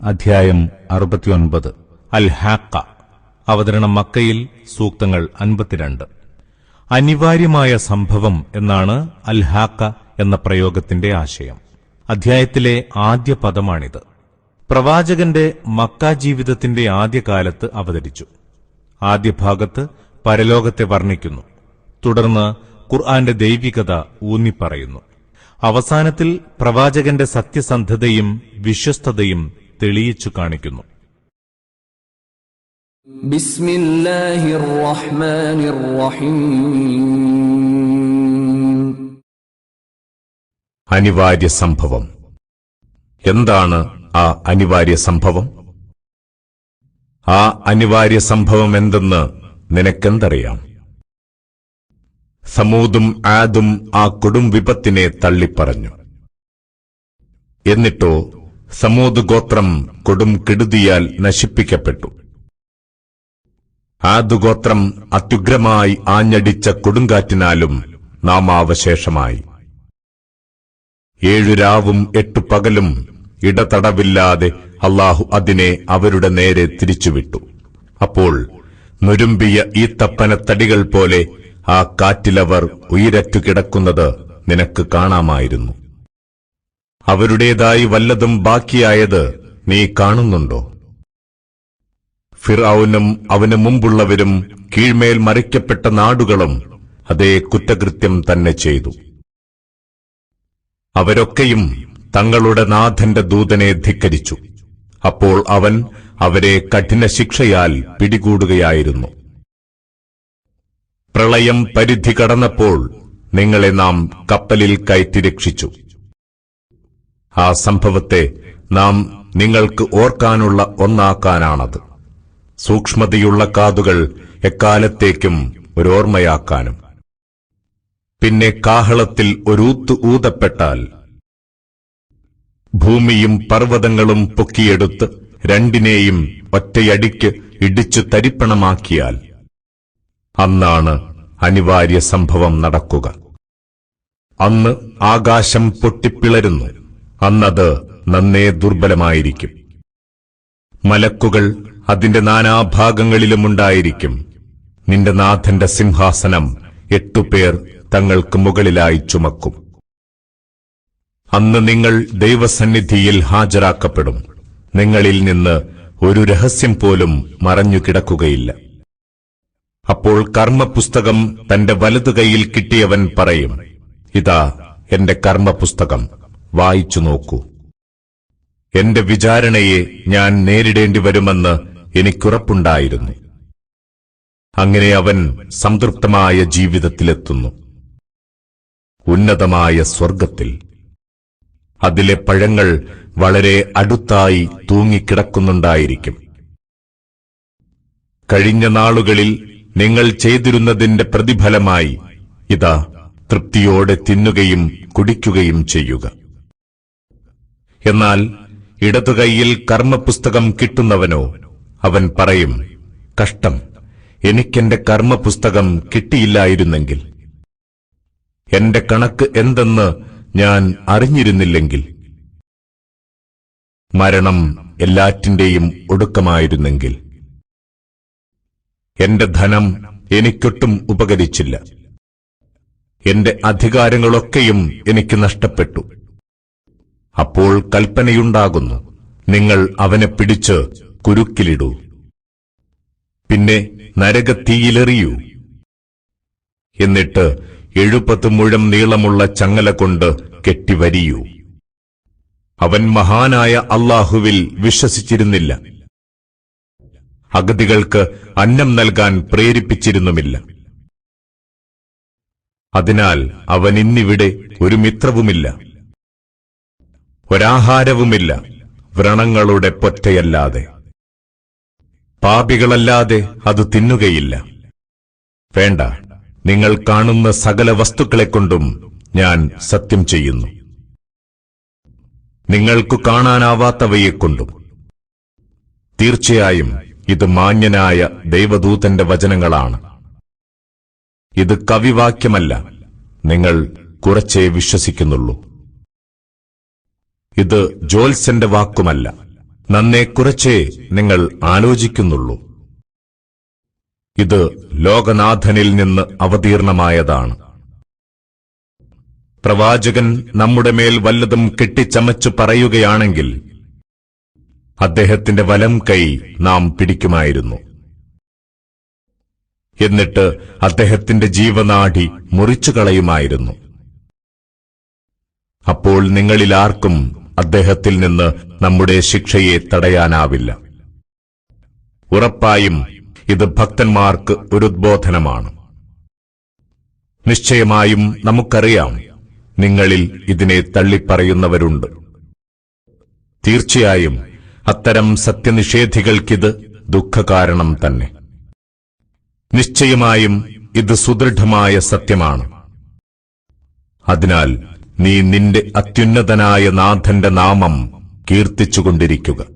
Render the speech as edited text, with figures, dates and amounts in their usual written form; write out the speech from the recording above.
അധ്യായം 69 അൽ ഹാഖ. അവതരണം മക്കയിൽ. സൂക്തങ്ങൾ 52. അനിവാര്യമായ സംഭവം എന്നാണ് അൽ ഹാഖ എന്ന പ്രയോഗത്തിന്റെ ആശയം. അധ്യായത്തിലെ ആദ്യ പദമാണിത്. പ്രവാചകന്റെ മക്ക ജീവിതത്തിന്റെ ആദ്യകാലത്ത് അവതരിച്ചു. ആദ്യ ഭാഗത്ത് പരലോകത്തെ വർണ്ണിക്കുന്നു. തുടർന്ന് ഖുർആന്റെ ദൈവികത ഊന്നിപ്പറയുന്നു. അവസാനത്തിൽ പ്രവാചകന്റെ സത്യസന്ധതയും വിശ്വസ്തതയും തെളിയിച്ചു കാണിക്കുന്നു. ബിസ്മില്ലാഹിർ റഹ്മാനിർ റഹീം. അനിവാര്യ സംഭവം. എന്താണ് ആ അനിവാര്യ സംഭവം? ആ അനിവാര്യ സംഭവം എന്തെന്ന് നിനക്കെന്തറിയാം? സമൂദും ആദും ആ കൊടും വിപത്തിനെ തള്ളിപ്പറഞ്ഞു. എന്നിട്ടോ സമൂദ് ഗോത്രം കൊടും കെടുതിയാൽ നശിപ്പിക്കപ്പെട്ടു. ആദ് ഗോത്രം അത്യുഗ്രമായി ആഞ്ഞടിച്ച കൊടുങ്കാറ്റിനാലും നാമാവശേഷമായി. 7 രാവും 8 പകലും ഇടതടവില്ലാതെ അല്ലാഹു അതിനെ അവരുടെ നേരെ തിരിച്ചുവിട്ടു. അപ്പോൾ നുരുമ്പിയ ഈത്തപ്പനത്തടികൾ പോലെ ആ കാറ്റിലവർ ഉയിരറ്റു കിടക്കുന്നത് നിനക്ക് കാണാമായിരുന്നു. അവരുടേതായി വല്ലതും ബാക്കിയായത് നീ കാണുന്നുണ്ടോ? ഫിർഔനും അവന് മുമ്പുള്ളവരും കീഴ്മേൽ മറിക്കപ്പെട്ട നാടുകളും അതേ കുറ്റകൃത്യം തന്നെ ചെയ്തു. അവരൊക്കെയും തങ്ങളുടെ നാഥന്റെ ദൂതനെ ധിക്കരിച്ചു. അപ്പോൾ അവൻ അവരെ കഠിന ശിക്ഷയാൽ പിടികൂടുകയായിരുന്നു. പ്രളയം പരിധി കടന്നപ്പോൾ നിങ്ങളെ നാം കപ്പലിൽ കയറ്റി രക്ഷിച്ചു. ആ സംഭവത്തെ നാം നിങ്ങൾക്ക് ഓർക്കാനുള്ള ഒന്നാക്കാനാണത്. സൂക്ഷ്മതയുള്ള കാതുകൾ എക്കാലത്തേക്കും ഒരോർമ്മയാക്കാനും. പിന്നെ കാഹളത്തിൽ ഒരൂത്ത് ഊതപ്പെട്ടാൽ ഭൂമിയും പർവ്വതങ്ങളും പൊക്കിയെടുത്ത് രണ്ടിനെയും ഒറ്റയടിക്ക് ഇടിച്ചു തരിപ്പണമാക്കിയാൽ അന്നാണ് അനിവാര്യ സംഭവം നടക്കുക. അന്ന് ആകാശം പൊട്ടിപ്പിളരുന്നു. അന്നത് നന്നേ ദുർബലമായിരിക്കും. മലക്കുകൾ അതിന്റെ നാനാഭാഗങ്ങളിലുമുണ്ടായിരിക്കും. നിന്റെ നാഥന്റെ സിംഹാസനം 8 പേർ തങ്ങൾക്ക് മുകളിലായി ചുമക്കും. അന്ന് നിങ്ങൾ ദൈവസന്നിധിയിൽ ഹാജരാക്കപ്പെടും. നിങ്ങളിൽ നിന്ന് ഒരു രഹസ്യം പോലും മറഞ്ഞു കിടക്കുകയില്ല. അപ്പോൾ കർമ്മപുസ്തകം തന്റെ വലതുകൈയിൽ കിട്ടിയവൻ പറയും, ഇതാ എന്റെ കർമ്മപുസ്തകം, വായിച്ചു നോക്കൂ. എന്റെ വിചാരണയെ ഞാൻ നേരിടേണ്ടി വരുമെന്ന് എനിക്കുറപ്പുണ്ടായിരുന്നു. അങ്ങനെ അവൻ സംതൃപ്തമായ ജീവിതത്തിലെത്തുന്നു, ഉന്നതമായ സ്വർഗത്തിൽ. അതിലെ പഴങ്ങൾ വളരെ അടുത്തായി തൂങ്ങിക്കിടക്കുന്നുണ്ടായിരിക്കും. കഴിഞ്ഞ നാളുകളിൽ നിങ്ങൾ ചെയ്തിരുന്നതിന്റെ പ്രതിഫലമായി ഇതാ തൃപ്തിയോടെ തിന്നുകയും കുടിക്കുകയും ചെയ്യുക. എന്നാൽ ഇടതുകൈയിൽ കർമ്മപുസ്തകം കിട്ടുന്നവനോ അവൻ പറയും, കഷ്ടം, എനിക്കെന്റെ കർമ്മപുസ്തകം കിട്ടിയില്ലായിരുന്നെങ്കിൽ, എന്റെ കണക്ക് എന്തെന്ന് ഞാൻ അറിഞ്ഞിരുന്നില്ലെങ്കിൽ, മരണം എല്ലാറ്റിന്റെയും ഒടുക്കമായിരുന്നെങ്കിൽ. എന്റെ ധനം എനിക്കൊട്ടും ഉപകരിച്ചില്ല. എന്റെ അധികാരങ്ങളൊക്കെയും എനിക്ക് നഷ്ടപ്പെട്ടു. അപ്പോൾ കൽപ്പനയുണ്ടാകുന്നു, നിങ്ങൾ അവനെ പിടിച്ച് കുരുക്കിലിടൂ, പിന്നെ നരകത്തീയിലെറിയൂ. എന്നിട്ട് 70 മുഴം നീളമുള്ള ചങ്ങല കൊണ്ട് കെട്ടിവരിയൂ. അവൻ മഹാനായ അല്ലാഹുവിൽ വിശ്വസിച്ചിരുന്നില്ല. അഗതികൾക്ക് അന്നം നൽകാൻ പ്രേരിപ്പിച്ചിരുന്നുമില്ല. അതിനാൽ അവൻ ഇന്നിവിടെ ഒരു മിത്രവുമില്ല, ഒരാഹാരവുമില്ല, വ്രണങ്ങളുടെ പൊറ്റയല്ലാതെ. പാപികളല്ലാതെ അത് തിന്നുകയില്ല. വേണ്ട, നിങ്ങൾ കാണുന്ന സകല വസ്തുക്കളെക്കൊണ്ടും ഞാൻ സത്യം ചെയ്യുന്നു, നിങ്ങൾക്കു കാണാനാവാത്തവയെക്കൊണ്ടും. തീർച്ചയായും ഇത് മാന്യനായ ദൈവദൂതന്റെ വചനങ്ങളാണ്. ഇത് കവിവാക്യമല്ല, നിങ്ങൾ കുറച്ചേ വിശ്വസിക്കുന്നുള്ളൂ. ഇത് ജോത്സ്യന്റെ വാക്കുമല്ല, നന്നേ കുറച്ചേ നിങ്ങൾ ആലോചിക്കുന്നുള്ളൂ. ഇത് ലോകനാഥനിൽ നിന്ന് അവതീർണമായതാണ്. പ്രവാചകൻ നമ്മുടെ മേൽ വല്ലതും കെട്ടിച്ചമച്ചു പറയുകയാണെങ്കിൽ അദ്ദേഹത്തിന്റെ വലം കൈ നാം പിടിക്കുമായിരുന്നു. എന്നിട്ട് അദ്ദേഹത്തിന്റെ ജീവനാഡി മുറിച്ചുകളയുമായിരുന്നു. അപ്പോൾ നിങ്ങളിലാർക്കും അദ്ദേഹത്തിൽ നിന്ന് നമ്മുടെ ശിക്ഷയെ തടയാനാവില്ല. ഉറപ്പായും ഇത് ഭക്തന്മാർക്ക് ഒരു ഉദ്ബോധനമാണ്. നിശ്ചയമായും നമുക്കറിയാം, നിങ്ങളിൽ ഇതിനെ തള്ളിപ്പറയുന്നവരുണ്ട്. തീർച്ചയായും അത്തരം സത്യനിഷേധികൾക്കിത് ദുഃഖകാരണം തന്നെ. നിശ്ചയമായും ഇത് സുദൃഢമായ സത്യമാണ്. അതിനാൽ നീ നിന്റെ അത്യുന്നതനായ നാഥന്റെ നാമം കീർത്തിച്ചുകൊണ്ടിരിക്കുക.